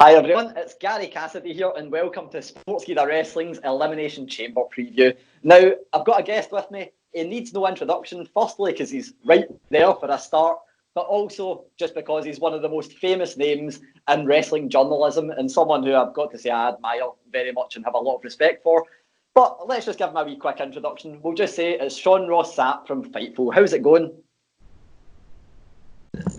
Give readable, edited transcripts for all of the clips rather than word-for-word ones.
Hi everyone, it's Gary Cassidy here and welcome to Sportskeeda Wrestling's Elimination Chamber preview. Now, I've got a guest with me. He needs no introduction, firstly because he's right there for a start, but also just because he's one of the most famous names in wrestling journalism and someone who I've got to say I admire very much and have a lot of respect for. But let's just give him a wee quick introduction. We'll just say it's Sean Ross Sapp from Fightful. How's it going?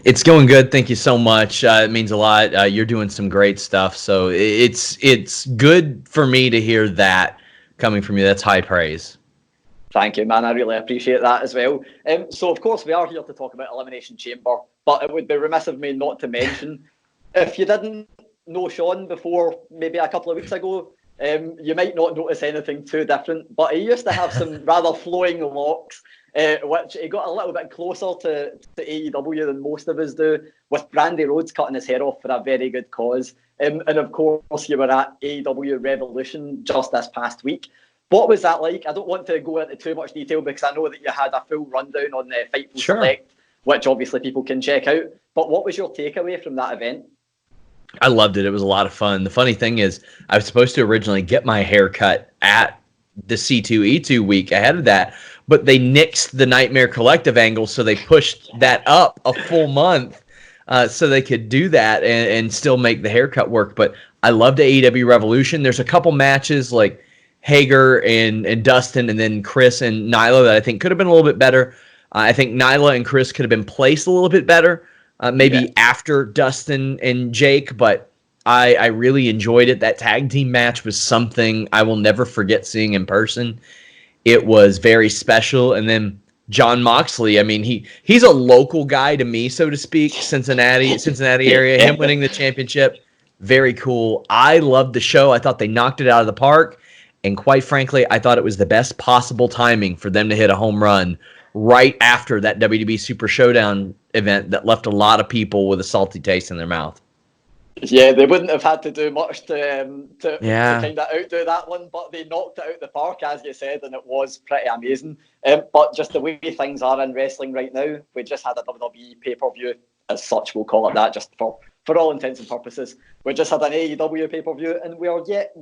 It's going good. Thank you so much. It means a lot. You're doing some great stuff. So it's good for me to hear that coming from you. That's high praise. Thank you, man. I really appreciate that as well. So, of course, we are here to talk about Elimination Chamber, but it would be remiss of me not to mention, if you didn't know Sean before maybe a couple of weeks ago, you might not notice anything too different, but he used to have some rather flowing locks, which he got a little bit closer to AEW than most of us do, with Brandy Rhodes cutting his hair off for a very good cause. And of course, you were at AEW Revolution just this past week. What was that like? I don't want to go into too much detail because I know that you had a full rundown on the Fightful Select, which obviously people can check out. But what was your takeaway from that event? I loved it. It was a lot of fun. The funny thing is, I was supposed to originally get my hair cut at the C2E2 week ahead of that, but they nixed the Nightmare Collective angle, so they pushed that up a full month so they could do that and still make the haircut work. But I loved AEW Revolution. There's a couple matches like Hager and Dustin and then Chris and Nyla that I think could have been a little bit better. I think Nyla and Chris could have been placed a little bit better. Maybe after Dustin and Jake, but I really enjoyed it. That tag team match was something I will never forget seeing in person. It was very special. And then Jon Moxley, I mean, he's a local guy to me, so to speak, Cincinnati area. Him winning the championship, very cool. I loved the show. I thought they knocked it out of the park. And quite frankly, I thought it was the best possible timing for them to hit a home run right after that WWE Super Showdown event that left a lot of people with a salty taste in their mouth. Yeah, they wouldn't have had to do much to kind of outdo that one, but they knocked it out the park, as you said, and it was pretty amazing. But just the way things are in wrestling right now, we just had a WWE pay-per-view, as such, we'll call it that, just for all intents and purposes. We just had an AEW pay-per-view, and we are yet,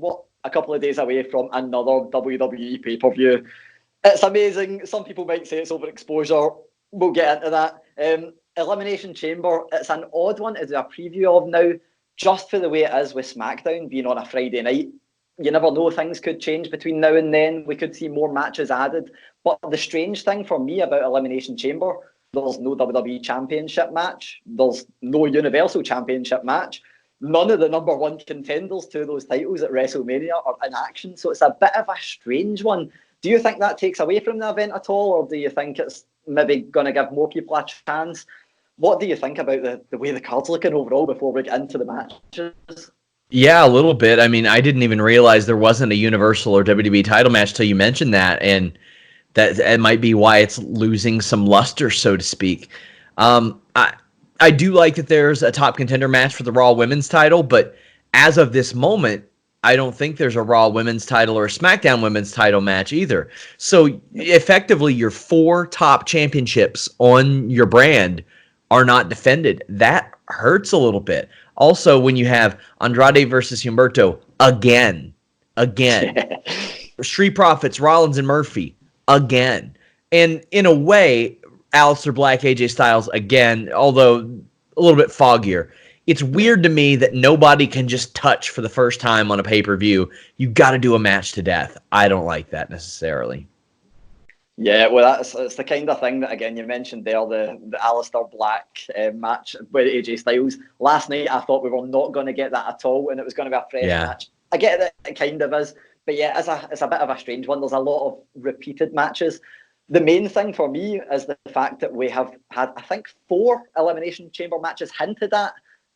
a couple of days away from another WWE pay-per-view. It's amazing. Some people might say it's overexposure. We'll get into that. Elimination Chamber, it's an odd one to do a preview of now, just for the way it is with SmackDown being on a Friday night. You never know, things could change between now and then. We could see more matches added. But the strange thing for me about Elimination Chamber, there's no WWE Championship match. There's no Universal Championship match. None of the number one contenders to those titles at WrestleMania are in action. So it's a bit of a strange one. Do you think that takes away from the event at all, or do you think it's maybe going to give more people a chance? What do you think about the way the card's looking overall before we get into the matches? Yeah, a little bit. I mean, I didn't even realize there wasn't a Universal or WWE title match till you mentioned that, and that might be why it's losing some luster, so to speak. I do like that there's a top contender match for the Raw Women's title, but as of this moment, I don't think there's a Raw Women's title or a SmackDown Women's title match either. So effectively, your 4 top championships on your brand are not defended. That hurts a little bit. Also, when you have Andrade versus Humberto again, Street Profits, Rollins and Murphy again, and in a way, Aleister Black, AJ Styles again, although a little bit foggier. It's weird to me that nobody can just touch for the first time on a pay-per-view. You got to do a match to death. I don't like that necessarily. Yeah, well, it's the kind of thing that, again, you mentioned there, the Aleister Black match with AJ Styles. Last night, I thought we were not going to get that at all, and it was going to be a fresh match. I get that it kind of is, but yeah, it's a bit of a strange one. There's a lot of repeated matches. The main thing for me is the fact that we have had, I think, 4 Elimination Chamber matches hinted at,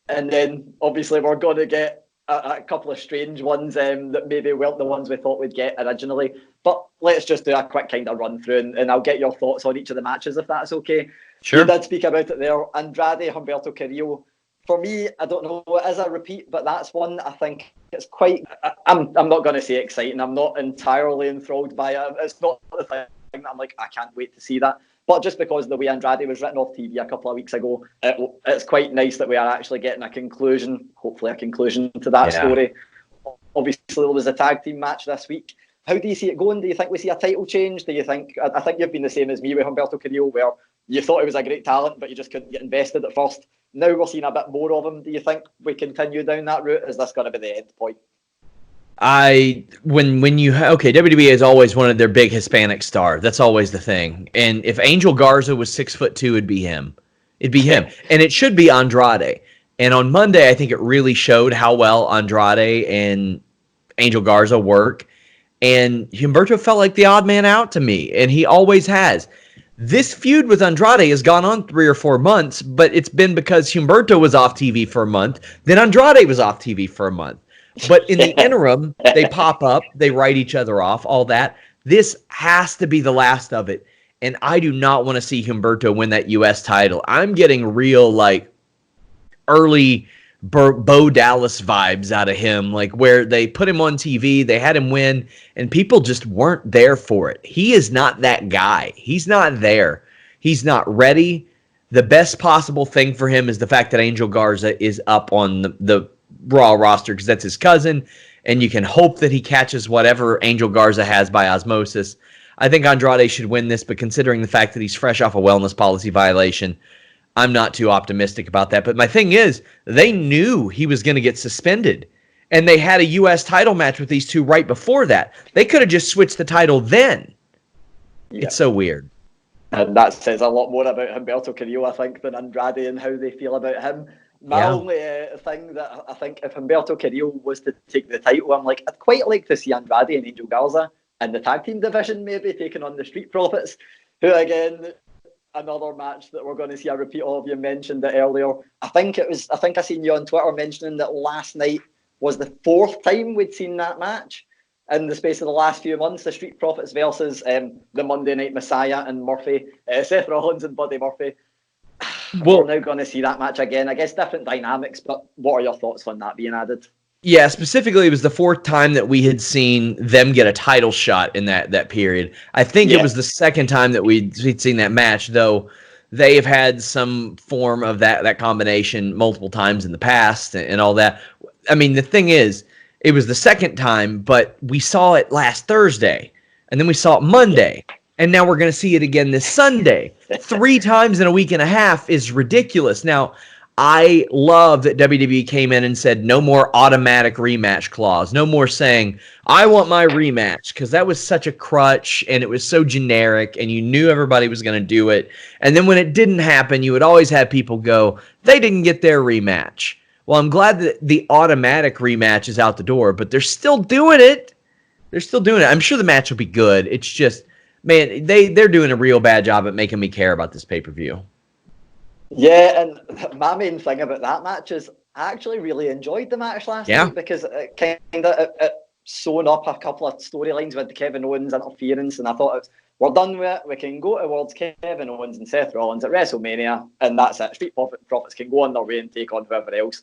and then obviously we're going to get a couple of strange ones that maybe weren't the ones we thought we'd get originally. But let's just do a quick kind of run through, and I'll get your thoughts on each of the matches if that's okay. Sure. You did speak about it there. Andrade, Humberto, Carrillo. For me, I don't know, it is a repeat, but that's one I think it's quite. I'm not going to say exciting. I'm not entirely enthralled by it. It's not the thing that I'm like, I can't wait to see that. But just because the way Andrade was written off TV a couple of weeks ago, it's quite nice that we are actually getting a conclusion, hopefully a conclusion to that story. Obviously, there was a tag team match this week. How do you see it going? Do you think we see a title change? Do you think? I think you've been the same as me with Humberto Carrillo, where you thought he was a great talent, but you just couldn't get invested at first. Now we're seeing a bit more of him. Do you think we continue down that route? Is this going to be the end point? WWE has always wanted their big Hispanic star. That's always the thing. And if Angel Garza was 6'2", it'd be him. It'd be him, and it should be Andrade. And on Monday, I think it really showed how well Andrade and Angel Garza work. And Humberto felt like the odd man out to me, and he always has. This feud with Andrade has gone on 3 or 4 months, but it's been because Humberto was off TV for a month, then Andrade was off TV for a month. But in the interim, they pop up, they write each other off, all that. This has to be the last of it. And I do not want to see Humberto win that U.S. title. I'm getting real, early Bo Dallas vibes out of him, where they put him on TV, they had him win, and people just weren't there for it. He is not that guy. He's not there. He's not ready. The best possible thing for him is the fact that Angel Garza is up on the Raw roster because that's his cousin, and you can hope that he catches whatever Angel Garza has by osmosis. I think Andrade should win this, but considering the fact that he's fresh off a wellness policy violation, I'm not too optimistic about that. But my thing is, they knew he was going to get suspended, and they had a U.S. title match with these two right before that. They could have just switched the title then. Yeah. It's so weird. And that says a lot more about Humberto Carrillo, I think, than Andrade and how they feel about him. My only thing that I think, if Humberto Carrillo was to take the title, I'd quite like to see Andrade and Angel Garza in the tag team division, maybe taking on the Street Profits, who, again, another match that we're going to see a repeat of. You mentioned it earlier. I think I seen you on Twitter mentioning that last night was the 4th time we'd seen that match in the space of the last few months. The Street Profits versus the Monday Night Messiah and Murphy, Seth Rollins and Buddy Murphy. We're now going to see that match again. I guess different dynamics, but what are your thoughts on that being added? Yeah, specifically, it was the 4th time that we had seen them get a title shot in that period. I think it was the 2nd time that we'd seen that match, though they have had some form of that combination multiple times in the past and all that. I mean, the thing is, it was the 2nd time, but we saw it last Thursday, and then we saw it Monday, and now we're going to see it again this Sunday. 3 times in a week and a half is ridiculous. Now, I love that WWE came in and said no more automatic rematch clause. No more saying, I want my rematch, because that was such a crutch and it was so generic and you knew everybody was going to do it. And then when it didn't happen, you would always have people go, they didn't get their rematch. Well, I'm glad that the automatic rematch is out the door, but they're still doing it. They're still doing it. I'm sure the match will be good. It's just, man, they're doing a real bad job at making me care about this pay-per-view. Yeah, and my main thing about that match is I actually really enjoyed the match last night because it kind of sewn up a couple of storylines with Kevin Owens interference, and I thought, we're done with it. We can go towards Kevin Owens and Seth Rollins at WrestleMania, and that's it. Street Profits can go on their way and take on whoever else.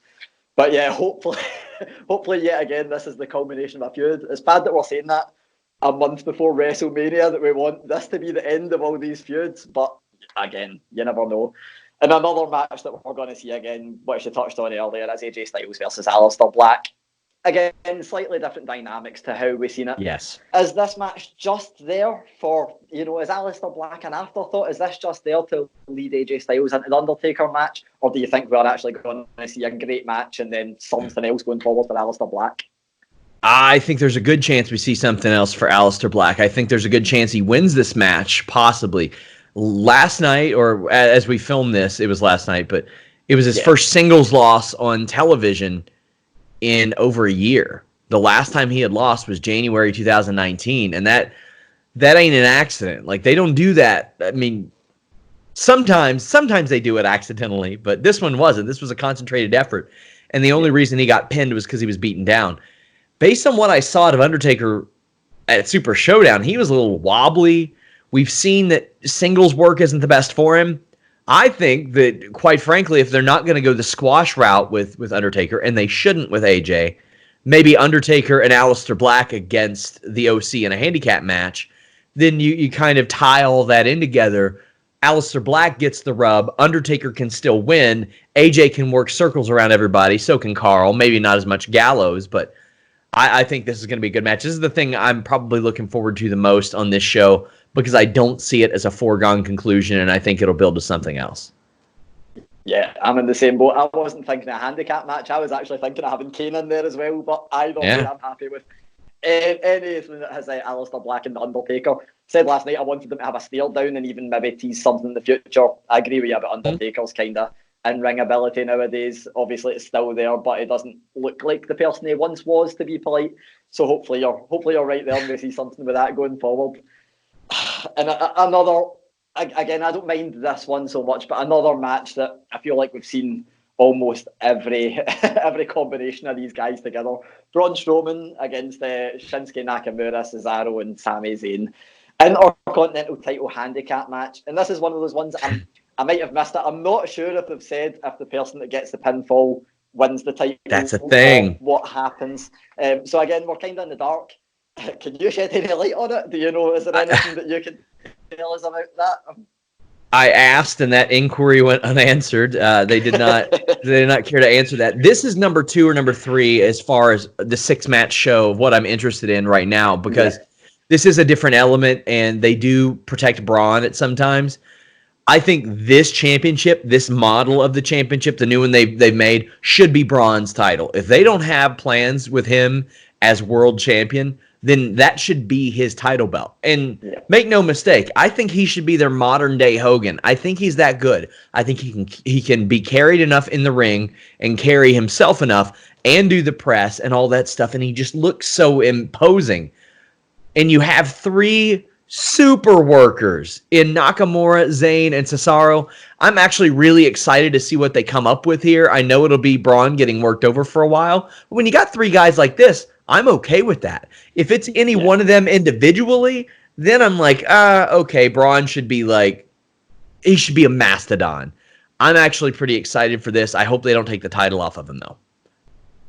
But yeah, hopefully yet again, this is the culmination of a feud. It's bad that we're saying that a month before WrestleMania, that we want this to be the end of all these feuds, but again, you never know. And another match that we're going to see again, which you touched on earlier, is AJ Styles versus Aleister Black. Again, slightly different dynamics to how we've seen it. Yes. Is this match just there for, is Aleister Black an afterthought? Is this just there to lead AJ Styles into the Undertaker match? Or do you think we're actually going to see a great match and then something else going forward for Aleister Black? I think there's a good chance we see something else for Aleister Black. I think there's a good chance he wins this match, possibly. Last night, or as we filmed this, it was last night, but it was his first singles loss on television in over a year. The last time he had lost was January 2019, and that ain't an accident. They don't do that. I mean, sometimes they do it accidentally, but this one wasn't. This was a concentrated effort, and the only reason he got pinned was because he was beaten down. Based on what I saw of Undertaker at Super Showdown, he was a little wobbly. We've seen that singles work isn't the best for him. I think that, quite frankly, if they're not going to go the squash route with Undertaker, and they shouldn't with AJ, maybe Undertaker and Aleister Black against the OC in a handicap match, then you kind of tie all that in together. Aleister Black gets the rub. Undertaker can still win. AJ can work circles around everybody. So can Carl. Maybe not as much Gallows, but I think this is going to be a good match. This is the thing I'm probably looking forward to the most on this show because I don't see it as a foregone conclusion, and I think it'll build to something else. Yeah, I'm in the same boat. I wasn't thinking a handicap match. I was actually thinking of having Kane in there as well, but either way, I'm happy with anything that has Aleister Black and The Undertaker. Said last night I wanted them to have a stare down and even maybe tease something in the future. I agree with you about Undertaker's kind of in-ring ability nowadays. Obviously, it's still there, but it doesn't look like the person he once was, to be polite. So hopefully you're right there and we see something with that going forward. And another, again, I don't mind this one so much, but another match that I feel like we've seen almost every combination of these guys together. Braun Strowman against Shinsuke Nakamura, Cesaro, and Sami Zayn. Intercontinental title handicap match. And this is one of those ones I might have missed it. I'm not sure if they've said if the person that gets the pinfall wins the title. That's a thing. What happens? So again, we're kind of in the dark. Can you shed any light on it? Do you know, is there anything that you can tell us about that? I asked, and that inquiry went unanswered. They did not care to answer that. This is number 2 or number 3 as far as the 6-match show of what I'm interested in right now, because this is a different element, and they do protect Braun at sometimes. I think this championship, this model of the championship, the new one they've made, should be Braun's title. If they don't have plans with him as world champion, then that should be his title belt. And make no mistake, I think he should be their modern day Hogan. I think he's that good. I think he can be carried enough in the ring and carry himself enough and do the press and all that stuff. And he just looks so imposing. And you have 3 super workers in Nakamura, Zayn, and Cesaro. I'm actually really excited to see what they come up with here. I know it'll be Braun getting worked over for a while. But when you got 3 guys like this, I'm okay with that. If it's any one of them individually, then I'm like, okay, Braun should be he should be a mastodon. I'm actually pretty excited for this. I hope they don't take the title off of him, though.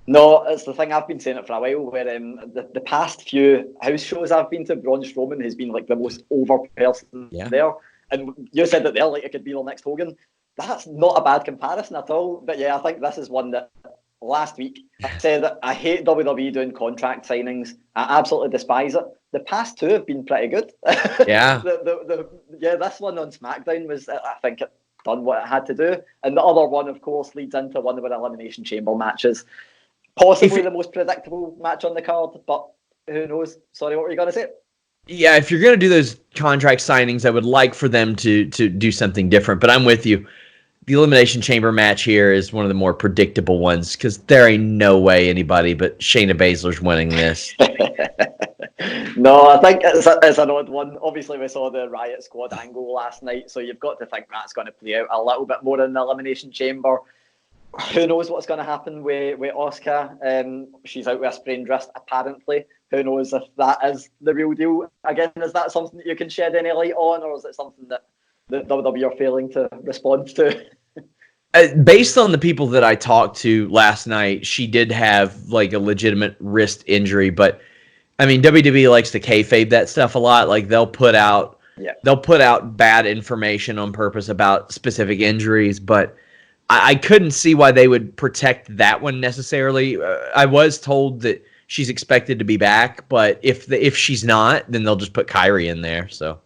No, it's the thing. I've been saying it for a while, where the past few house shows I've been to, Braun Strowman has been like the most over person there. And you said that it could be the next Hogan. That's not a bad comparison at all. But yeah, I think this is one that last week I said that I hate WWE doing contract signings. I absolutely despise it. The past 2 have been pretty good. Yeah. This one on SmackDown was, I think, it done what it had to do. And the other one, of course, leads into one of our Elimination Chamber matches. Possibly the most predictable match on the card, but who knows? Sorry, what were you going to say? Yeah, if you're going to do those contract signings, I would like for them to do something different. But I'm with you. The Elimination Chamber match here is one of the more predictable ones because there ain't no way anybody but Shayna Baszler's winning this. No, I think it's an odd one. Obviously, we saw the Riot Squad angle last night, so you've got to think that's going to play out a little bit more in the Elimination Chamber. Who knows what's going to happen with Asuka? She's out with a sprained wrist, apparently. Who knows if that is the real deal? Again, is that something that you can shed any light on, or is it something that the WWE are failing to respond to? Based on the people that I talked to last night, she did have like a legitimate wrist injury, but I mean, WWE likes to kayfabe that stuff a lot. Like they'll put out bad information on purpose about specific injuries, but I couldn't see why they would protect that one necessarily. I was told that she's expected to be back, but if she's not, then they'll just put Kyrie in there. So,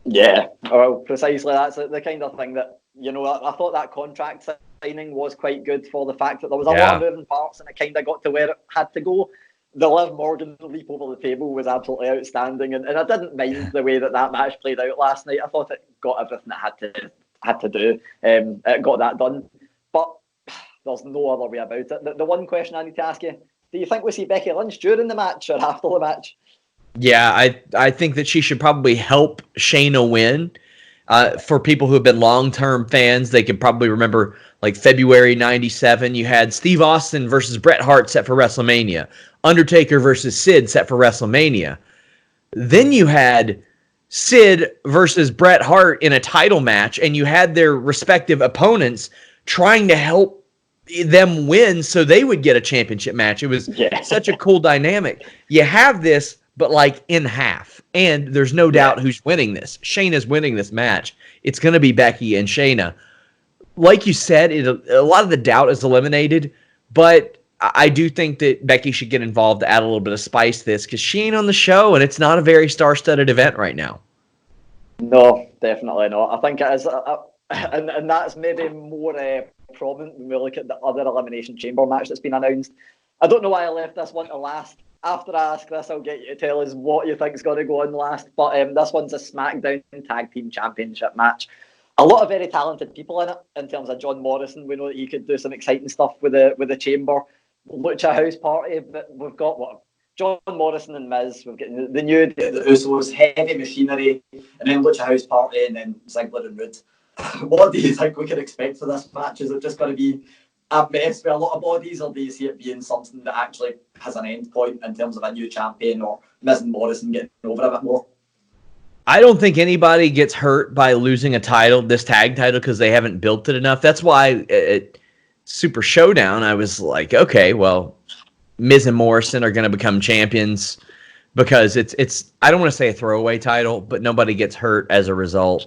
yeah, well, precisely. That's the kind of thing that, you know, I thought that contract signing was quite good for the fact that there was a lot of moving parts and it kind of got to where it had to go. The Liv Morgan leap over the table was absolutely outstanding, and I didn't mind the way that match played out last night. I thought it got everything it had to do. It got that done, but there's no other way about it. The one question I need to ask you: do you think we see Becky Lynch during the match or after the match? Yeah, I think that she should probably help Shayna win. For people who have been long-term fans, they can probably remember like February '97. You had Steve Austin versus Bret Hart set for WrestleMania. Undertaker versus Sid set for WrestleMania. Then you had Sid versus Bret Hart in a title match, and you had their respective opponents trying to help them win so they would get a championship match. It was such a cool dynamic. You have this, but like in half. And there's no doubt who's winning this. Shayna's winning this match. It's going to be Becky and Shayna. Like you said, a lot of the doubt is eliminated, but I do think that Becky should get involved to add a little bit of spice to this, because she ain't on the show, and it's not a very star-studded event right now. No, definitely not. I think it is, and that's maybe more prominent when we look at the other Elimination Chamber match that's been announced. I don't know why I left this one to last. After I ask this, I'll get you to tell us what you think is going to go on last. But this one's a SmackDown Tag Team Championship match. A lot of very talented people in it. In terms of John Morrison, we know that he could do some exciting stuff with the Chamber. Lucha House Party, but we've got John Morrison and Miz. We've got the new the Usos, Heavy Machinery, and then Lucha House Party, and then Ziggler and Roode. What do you think we can expect for this match? Is it just going to be a mess with a lot of bodies, or do you see it being something that actually has an end point in terms of a new champion, or Miz and Morrison getting over a bit more? I don't think anybody gets hurt by losing a title, this tag title, because they haven't built it enough. That's why at Super Showdown, I was like, okay, well, Miz and Morrison are going to become champions, because it's I don't want to say a throwaway title, but nobody gets hurt as a result.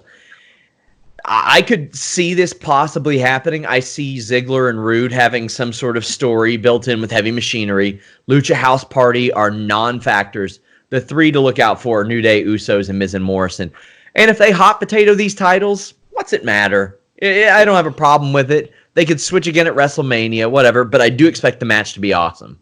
I could see this possibly happening. I see Ziggler and Roode having some sort of story built in with Heavy Machinery. Lucha House Party are non-factors. The three to look out for are New Day, Usos, and Miz and Morrison. And if they hot potato these titles, what's it matter? I don't have a problem with it. They could switch again at WrestleMania, whatever, but I do expect the match to be awesome.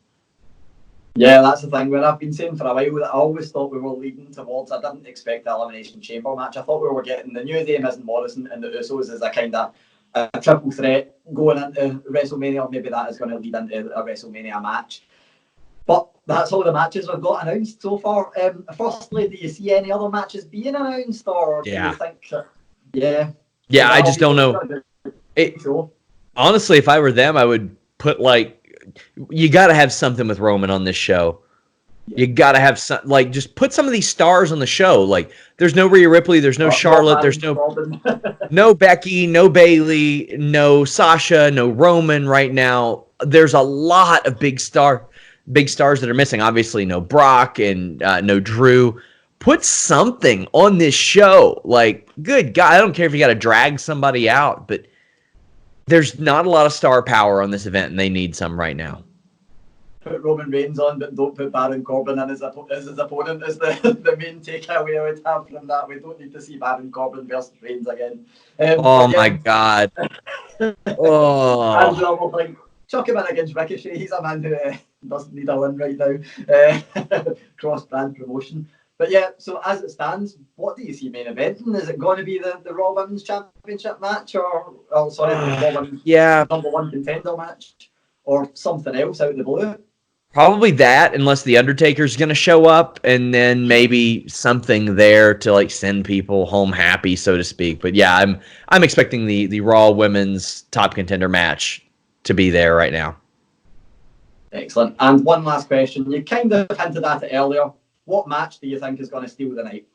Yeah, that's the thing. When I've been saying for a while that I always thought we were leading towards, I didn't expect the Elimination Chamber match. I thought we were getting the New Day, Miz and Morrison, and the Usos as a kind of a triple threat going into WrestleMania, or maybe that is going to lead into a WrestleMania match. But that's all the matches we've got announced so far. Firstly, do you see any other matches being announced, or do you think that, Yeah, I just don't know. Honestly, if I were them, I would put you got to have something with Roman on this show. You got to have some, just put some of these stars on the show. Like, there's no Rhea Ripley, there's no Charlotte, there's no Becky, no Bayley, no Sasha, no Roman right now. There's a lot of big stars that are missing. Obviously, no Brock and no Drew. Put something on this show. Good God, I don't care if you got to drag somebody out, but there's not a lot of star power on this event, and they need some right now. Put Roman Reigns on, but don't put Baron Corbin in as his opponent is the main takeaway I would have from that. We don't need to see Baron Corbin versus Reigns again. My God. And chuck him in against Ricochet. He's a man who doesn't need a win right now. Cross-brand promotion. But yeah, so as it stands, what do you see main eventing? Is it going to be the Raw Women's Championship match, the Raw Women's number one contender match, or something else out of the blue? Probably that, unless the Undertaker's going to show up, and then maybe something there to send people home happy, so to speak. But yeah, I'm expecting the Raw Women's top contender match to be there right now. Excellent. And one last question. You kind of hinted at it earlier. What match do you think is going to steal the night?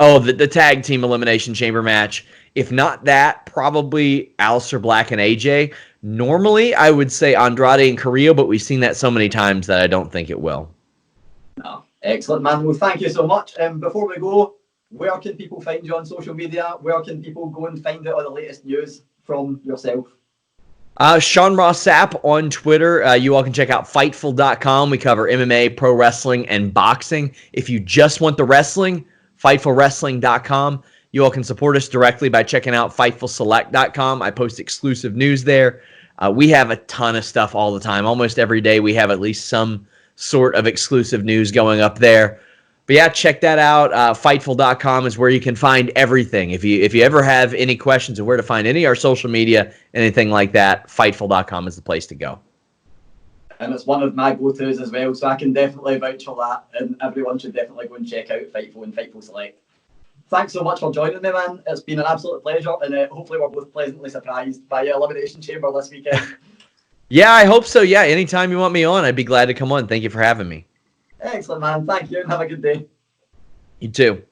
Oh, the Tag Team Elimination Chamber match. If not that, probably Aleister Black and AJ. Normally, I would say Andrade and Carrillo, but we've seen that so many times that I don't think it will. No. Excellent, man. Well, thank you so much. Before we go, where can people find you on social media? Where can people go and find out all the latest news from yourself? Sean Ross Sapp on Twitter. You all can check out Fightful.com. We cover MMA, pro wrestling, and boxing. If you just want the wrestling, FightfulWrestling.com. You all can support us directly by checking out FightfulSelect.com. I post exclusive news there. We have a ton of stuff all the time. Almost every day we have at least some sort of exclusive news going up there. But yeah, check that out. Fightful.com is where you can find everything. If you ever have any questions of where to find any of our social media, anything like that, Fightful.com is the place to go. And it's one of my go-tos as well, so I can definitely vouch for that. And everyone should definitely go and check out Fightful and Fightful Select. Thanks so much for joining me, man. It's been an absolute pleasure, and hopefully we're both pleasantly surprised by Elimination Chamber this weekend. Yeah, I hope so. Yeah, anytime you want me on, I'd be glad to come on. Thank you for having me. Excellent, man. Thank you, and have a good day. You too.